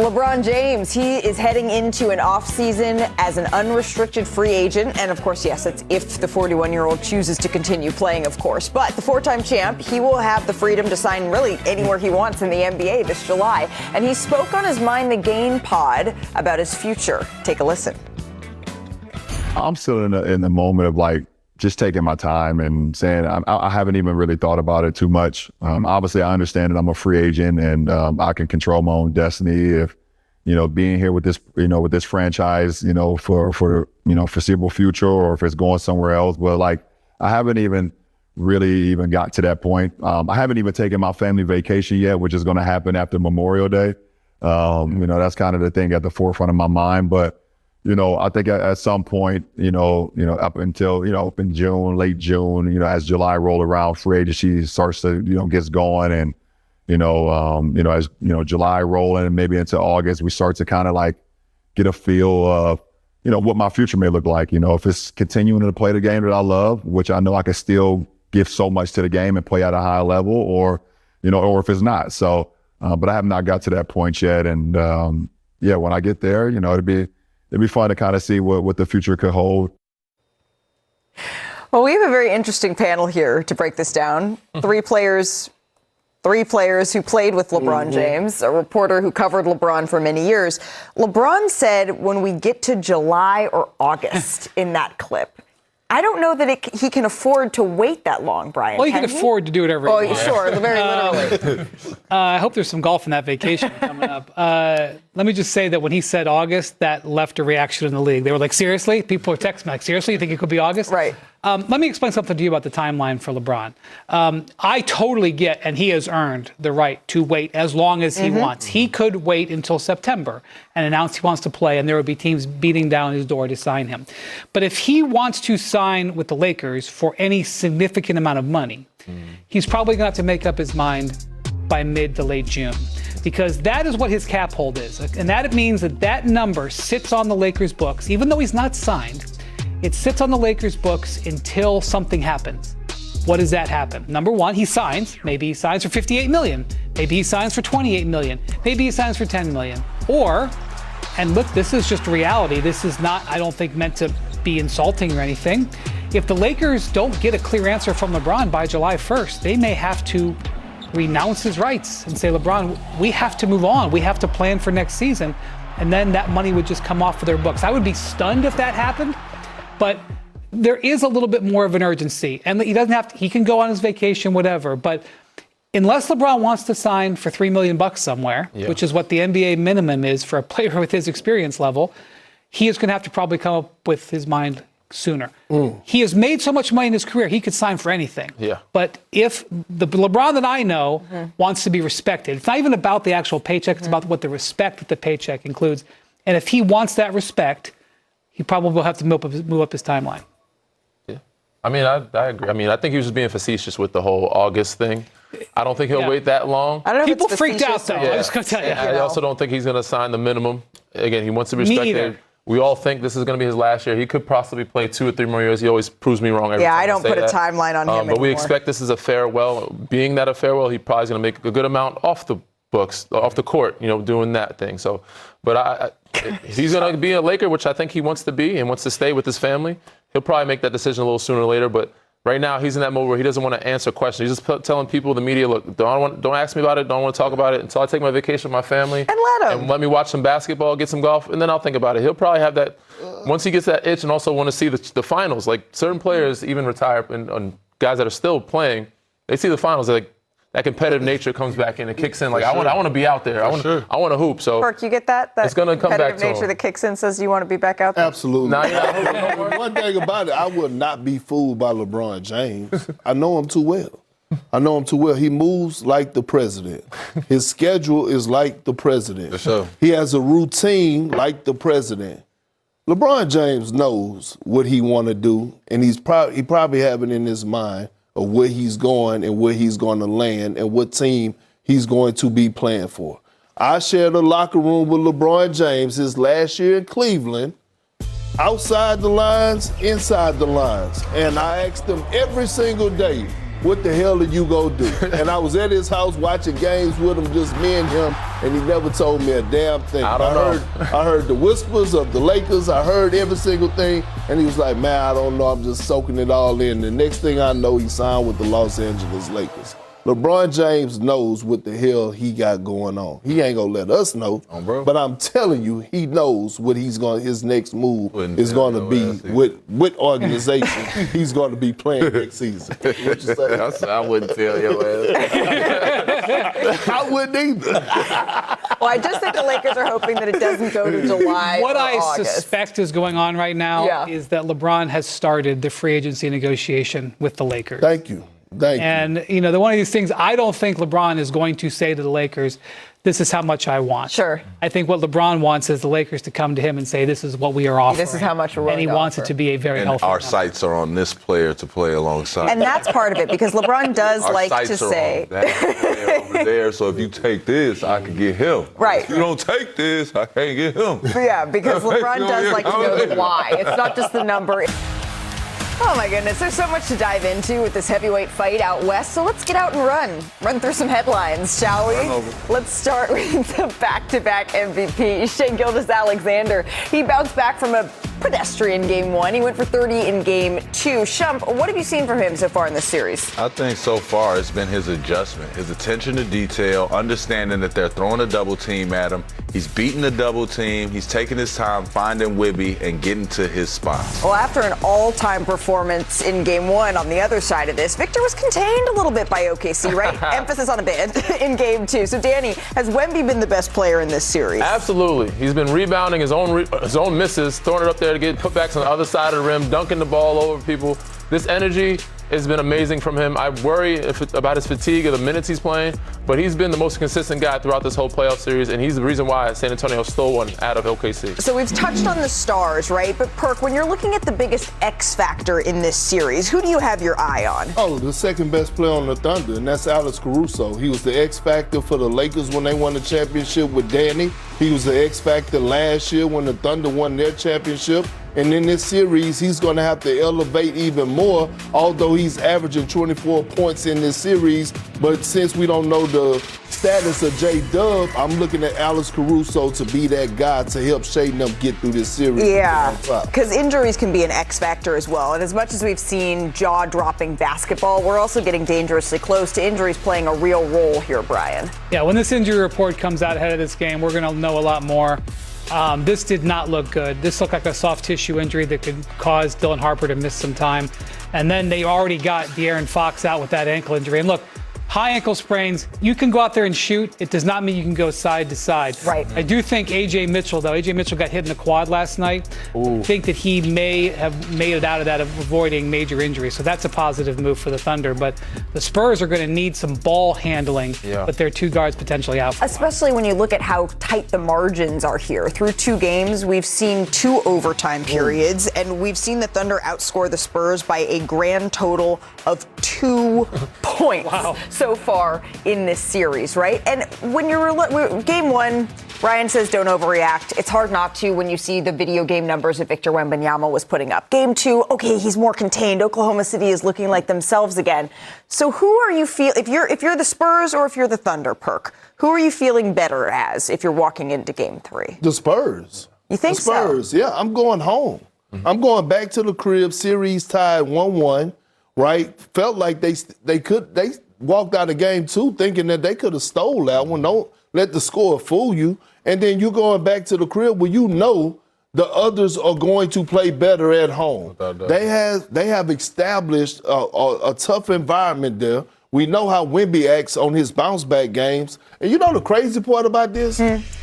LeBron James, he is heading into an offseason as an unrestricted free agent. And, of course, yes, it's if the 41-year-old chooses to continue playing, of course. But the four-time champ, he will have the freedom to sign really anywhere he wants in the NBA this July. And he spoke on his Mind the Game pod about his future. Take a listen. I'm still in the moment of, like, just taking my time and saying I haven't even really thought about it too much. Obviously, I understand that I'm a free agent and I can control my own destiny. If being here with this franchise, for foreseeable future, or if it's going somewhere else. But like, I haven't even really got to that point. I haven't even taken my family vacation yet, which is going to happen after Memorial Day. That's kind of the thing at the forefront of my mind. But I think at some point, up until, up in June, late June, as July roll around, free agency starts to, gets going. And, as, July rolling and maybe into August, we start to kind of like get a feel of, what my future may look like. If it's continuing to play the game that I love, which I know I can still give so much to the game and play at a high level, or if it's not. So, but I have not got to that point yet. And, when I get there, it'd be fun to kind of see what the future could hold. Well, we have a very interesting panel here to break this down. Three players who played with LeBron James, a reporter who covered LeBron for many years. LeBron said when we get to July or August in that clip, I don't know that he can afford to wait that long, Brian. Well, he can afford to do whatever he wants. Oh, sure, very literally. I hope there's some golf in that vacation coming up. Let me just say that when he said August, that left a reaction in the league. They were like, seriously? People were texting me like, seriously? You think it could be August? Right. Let me explain something to you about the timeline for LeBron. I totally get, and he has earned the right to wait as long as he wants. He could wait until September and announce he wants to play, and there would be teams beating down his door to sign him. But if he wants to sign with the Lakers for any significant amount of money, he's probably going to have to make up his mind by mid to late June, because that is what his cap hold is. And that means that number sits on the Lakers' books, even though he's not signed. It sits on the Lakers' books until something happens. What does that happen? Number one, he signs. Maybe he signs for $58 million. Maybe he signs for $28 million. Maybe he signs for $10 million. Or, and look, this is just reality. This is not, I don't think, meant to be insulting or anything. If the Lakers don't get a clear answer from LeBron by July 1st, they may have to renounce his rights and say, LeBron, we have to move on. We have to plan for next season. And then that money would just come off of their books. I would be stunned if that happened. But there is a little bit more of an urgency. And he doesn't have to, he can go on his vacation, whatever. But unless LeBron wants to sign for $3 million somewhere, which is what the NBA minimum is for a player with his experience level, he is going to have to probably come up with his mind sooner. He has made so much money in his career, he could sign for anything. But if the LeBron that I know wants to be respected, it's not even about the actual paycheck, it's about what the respect that the paycheck includes. And if he wants that respect, he probably will have to move up his timeline. Yeah. I mean, I agree. I mean, I think he was just being facetious with the whole August thing. I don't think he'll wait that long. I don't know People if it's freaked out, though. Yeah. I was going to tell you. I also don't think he's going to sign the minimum. Again, he wants to be respected. We all think this is going to be his last year. He could possibly play 2 or 3 more years. He always proves me wrong every time I don't put a timeline on him But we anymore. expect this is a farewell. Being that a farewell, he probably is going to make a good amount off the books, off the court, doing that thing. So, but if he's going to be a Laker, which I think he wants to be and wants to stay with his family, he'll probably make that decision a little sooner or later. But right now, he's in that mode where he doesn't want to answer questions. He's just telling people, the media, look, don't ask me about it. Don't want to talk about it until I take my vacation with my family. And let him. And let me watch some basketball, get some golf, and then I'll think about it. He'll probably have that, once he gets that itch and also want to see the finals. Like certain players even retire, and guys that are still playing, they see the finals, they're like, that competitive nature comes back in and kicks in. Like, I want to be out there. I want to hoop. So Perk, you get that? That it's going to come back to competitive nature him. that kicks in says you want to be back out there? Absolutely. One thing about it, I would not be fooled by LeBron James. I know him too well. He moves like the president. His schedule is like the president. For sure. He has a routine like the president. LeBron James knows what he want to do, and he probably have it in his mind of where he's going and where he's going to land and what team he's going to be playing for. I shared a locker room with LeBron James his last year in Cleveland, outside the lines, inside the lines. And I asked him every single day, what the hell are you gonna do? And I was at his house watching games with him, just me and him, and he never told me a damn thing. I heard the whispers of the Lakers. I heard every single thing, and he was like, man, I don't know. I'm just soaking it all in. The next thing I know, he signed with the Los Angeles Lakers. LeBron James knows what the hell he got going on. He ain't gonna let us know, but I'm telling you, he knows what his next move is gonna be with organization he's gonna be playing next season. What you say? I wouldn't tell your ass. I wouldn't either. Well, I just think the Lakers are hoping that it doesn't go to July What or I August. suspect is going on right now is that LeBron has started the free agency negotiation with the Lakers. Thank you. And, one of these things, I don't think LeBron is going to say to the Lakers, this is how much I want. Sure. I think what LeBron wants is the Lakers to come to him and say, this is what we are offering. This is how much we're willing And he to wants offer. it to be a very And healthy our number. sights are on this player to play alongside. And that's part of it, because LeBron does Our like sights to are say. on that player over there. So if you take this, I can get him. Right. If you don't take this, I can't get him. Yeah, because LeBron does like to know the why. It's not just the number. Oh my goodness, there's so much to dive into with this heavyweight fight out west. So let's get out and run through some headlines, shall we? Let's start with the back-to-back MVP, Shai Gilgeous-Alexander. He bounced back from a pedestrian game one. He went for 30 in game two. Shump, what have you seen from him so far in this series? I think so far it's been his adjustment, his attention to detail, understanding that they're throwing a double team at him. He's beating the double team. He's taking his time finding Wibby and getting to his spot. Well, after an all-time performance in game one on the other side of this, Victor was contained a little bit by OKC, right? Emphasis on a bit in game two. So, Danny, has Wemby been the best player in this series? Absolutely. He's been rebounding his own misses, throwing it up there to get putbacks on the other side of the rim, dunking the ball over people. This energy has been amazing from him. I worry about his fatigue of the minutes he's playing, but he's been the most consistent guy throughout this whole playoff series, and he's the reason why San Antonio stole one out of OKC. So we've touched on the stars, right? But Perk, when you're looking at the biggest X factor in this series, who do you have your eye on? Oh, the second best player on the Thunder, and that's Alex Caruso. He was the X factor for the Lakers when they won the championship with Danny. He was the X factor last year when the Thunder won their championship. And in this series, he's going to have to elevate even more, although he's averaging 24 points in this series. But since we don't know the status of J-Dub, I'm looking at Alex Caruso to be that guy to help Shai and them get through this series. Yeah, because injuries can be an X factor as well. And as much as we've seen jaw-dropping basketball, we're also getting dangerously close to injuries playing a real role here, Brian. Yeah, when this injury report comes out ahead of this game, we're going to know a lot more. This did not look good. This looked like a soft tissue injury that could cause Dylan Harper to miss some time. And then they already got De'Aaron Fox out with that ankle injury. And look, high ankle sprains, you can go out there and shoot. It does not mean you can go side to side. Right. I do think A.J. Mitchell, though, A.J. Mitchell got hit in the quad last night. I think that he may have made it out of that of avoiding major injury. So that's a positive move for the Thunder. But the Spurs are going to need some ball handling with their two guards potentially out. Especially when you look at how tight the margins are here. Through two games, we've seen 2 overtime periods, and we've seen the Thunder outscore the Spurs by a grand total of 2 points. Wow. So far in this series, right? And when you're game one, Brian says don't overreact. It's hard not to when you see the video game numbers that Victor Wembanyama was putting up. Game two, okay, he's more contained. Oklahoma City is looking like themselves again. So who are you if you're the Spurs or if you're the Thunder, Perk? Who are you feeling better as if you're walking into game three? The Spurs. You think the Spurs, so? Yeah, I'm going home. I'm going back to the crib. Series tied 1-1, right? Felt like they walked out of game two thinking that they could have stole that one. Don't let the score fool you. And then you're going back to the crib where you know the others are going to play better at home. They have established a tough environment there. We know how Wemby acts on his bounce-back games. And you know the crazy part about this?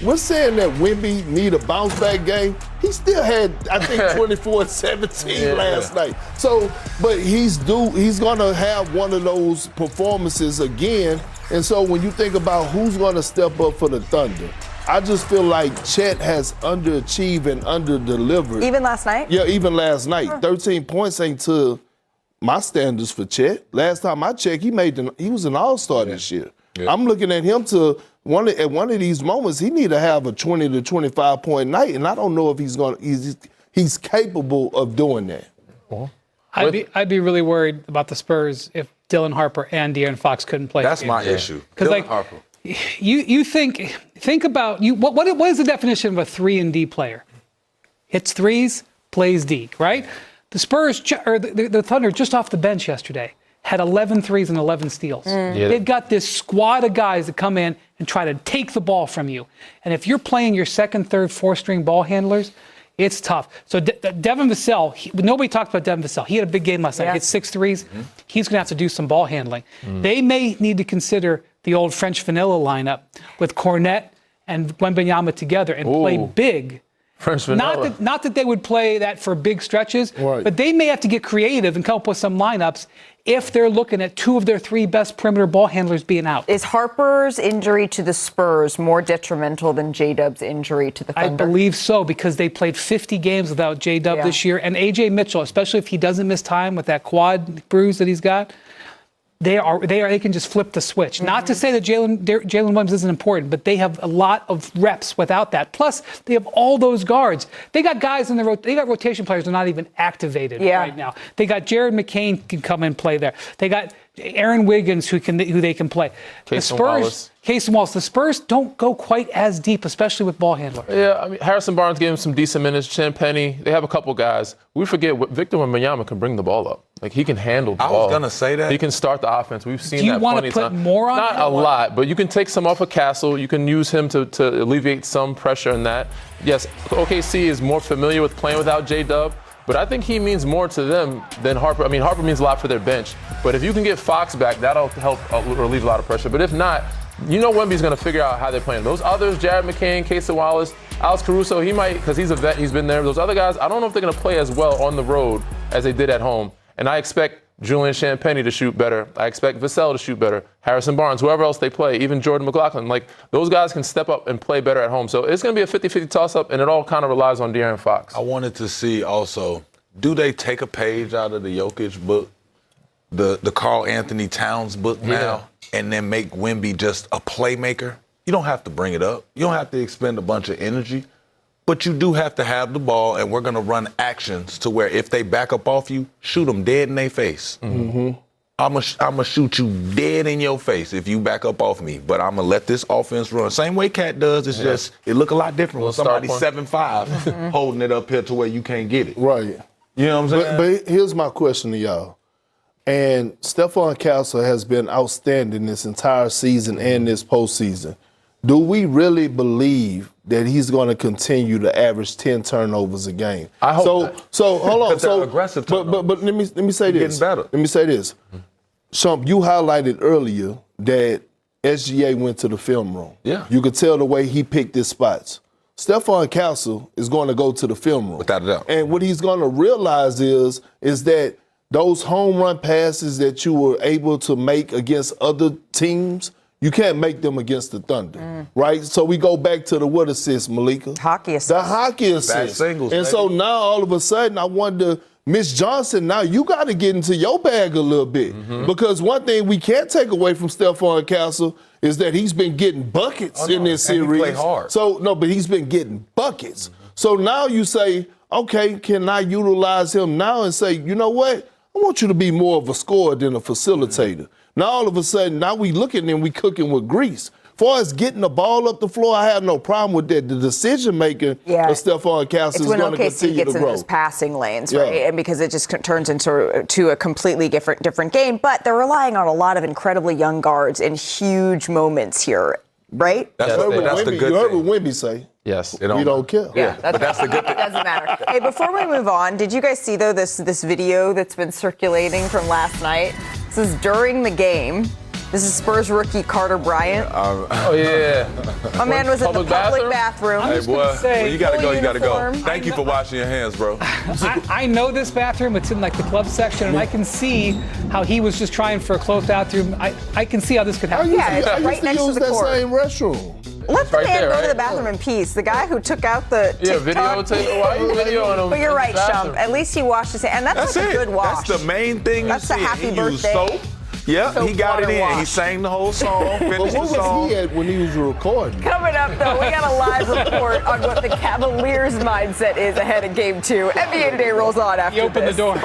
We're saying that Wemby need a bounce-back game. He still had, I think, 24-17 last night. So, but he's going to have one of those performances again. And so when you think about who's going to step up for the Thunder, I just feel like Chet has underachieved and underdelivered. Even last night? Yeah, even last night. 13 points ain't to my standards for Chet. Last time I checked, he was an all-star this year. Yeah. I'm looking at him at one of these moments, he need to have a 20 to 25 point night, and I don't know if he's capable of doing that. I'd be really worried about the Spurs if Dylan Harper and De'Aaron Fox couldn't play. That's my issue. Because Dylan Harper. You think about what is the definition of a 3-and-D player? Hits threes, plays D, right? The Spurs or the Thunder just off the bench yesterday had 11 threes and 11 steals. Yeah. They've got this squad of guys that come in and try to take the ball from you. And if you're playing your second, third, fourth-string ball handlers, it's tough. So Devin Vassell, nobody talked about Devin Vassell. He had a big game last night. He hit 6 threes. He's going to have to do some ball handling. They may need to consider the old French vanilla lineup with Cornette and Wembanyama together and play big. French vanilla. Not that they would play that for big stretches, but they may have to get creative and come up with some lineups if they're looking at 2 of their 3 best perimeter ball handlers being out. Is Harper's injury to the Spurs more detrimental than J-Dub's injury to the Thunder? I believe so, because they played 50 games without J-Dub this year. And A.J. Mitchell, especially if he doesn't miss time with that quad bruise that he's got, they can just flip the switch. Not to say that Jalen Williams isn't important, but they have a lot of reps without that. Plus, they have all those guards. They got guys in they got rotation players that are not even activated right now. They got Jared McCain can come and play there. They got Aaron Wiggins who they can play. Case and Wallace. The Spurs don't go quite as deep, especially with ball handler. Yeah, I mean, Harrison Barnes gave him some decent minutes. Chin Penny, they have a couple guys. We forget Victor Wembanyama can bring the ball up. Like, he can handle the ball. I was going to say that. He can start the offense. We've seen that Do you want plenty to of put times. more on Not him? a lot, but you can take some off of Castle. You can use him to alleviate some pressure in that. Yes, OKC is more familiar with playing without J-Dub, but I think he means more to them than Harper. I mean, Harper means a lot for their bench. But if you can get Fox back, that'll help relieve a lot of pressure. But if not, you know Wemby's going to figure out how they're playing. Those others, Jared McCain, Case Wallace, Alex Caruso, he might, because he's a vet, he's been there. Those other guys, I don't know if they're going to play as well on the road as they did at home. And I expect Julian Champagnie to shoot better. I expect Vassell to shoot better. Harrison Barnes, whoever else they play, even Jordan McLaughlin. Like, those guys can step up and play better at home. So it's going to be a 50-50 toss-up, and it all kind of relies on De'Aaron Fox. I wanted to see also, do they take a page out of the Jokic book, the Karl Anthony Towns book now, and then make Wemby just a playmaker? You don't have to bring it up. You don't have to expend a bunch of energy. But you do have to have the ball, and we're going to run actions to where if they back up off you, shoot them dead in their face. I'm gonna shoot you dead in your face if you back up off me, but I'm going to let this offense run. Same way Cat does, it's just, it look a lot different when somebody's 7'5", holding it up here to where you can't get it. Right. You know what I'm saying? But here's my question to y'all. And Stephon Castle has been outstanding this entire season and this postseason. Do we really believe that he's going to continue to average 10 turnovers a game? I hope so hold on. So aggressive turnovers. But let me say this. Getting better. Let me say this. Shump, you highlighted earlier that SGA went to the film room. Yeah. You could tell the way he picked his spots. Stephon Castle is going to go to the film room. Without a doubt. And what he's going to realize is that those home run passes that you were able to make against other teams, you can't make them against the Thunder, right? So we go back to the what assist, Malika? Hockey assist. The hockey assist. Bad singles, and baby. so now all of a sudden I wonder, Miss Johnson, now you got to get into your bag a little bit. Because one thing we can't take away from Stephon Castle is that he's been getting buckets in this and series. he play hard. So, no, but he's been getting buckets. So now you say, okay, can I utilize him now and say, you know what? I want you to be more of a scorer than a facilitator. Now all of a sudden, now we looking and we cooking with grease. As far as getting the ball up the floor, I have no problem with that. The decision making of Stephon Castle is going to continue to grow. It's when OKC gets in those passing lanes, right? And because it just turns into a completely different game. But they're relying on a lot of incredibly young guards in huge moments here, right? That's the good You heard thing. what Wemby say. Yes. We don't care. But that's the good thing. It doesn't matter. Hey, before we move on, did you guys see, though, this video that's been circulating from last night? This is during the game. This is Spurs rookie Carter Bryant. Oh, yeah. My man was in the public bathroom. Hey, boy, say, you got to go, you got to go. uniform. Thank you for washing your hands, bro. I know this bathroom. It's in like the club section, and I can see how he was just trying for a closed bathroom. I can see how this could happen. Yeah, it's I right used to next to use the that court. same restroom. Let the right man there, go to right? the bathroom in peace. The guy who took out the Yeah, TikTok. why are you videoing him? But you're in right, the bathroom? Shump. At least he washed his hands. And that's like it. a good wash. That's the main thing That's you a see. happy He used birthday. soap, Yep, So he got it fun to in. watch. He sang the whole song, But finished what the song. was he at when he was recording? Coming up, though, we got a live report on what the Cavaliers' mindset is ahead of Game 2. NBA Today rolls on after You open this. the door.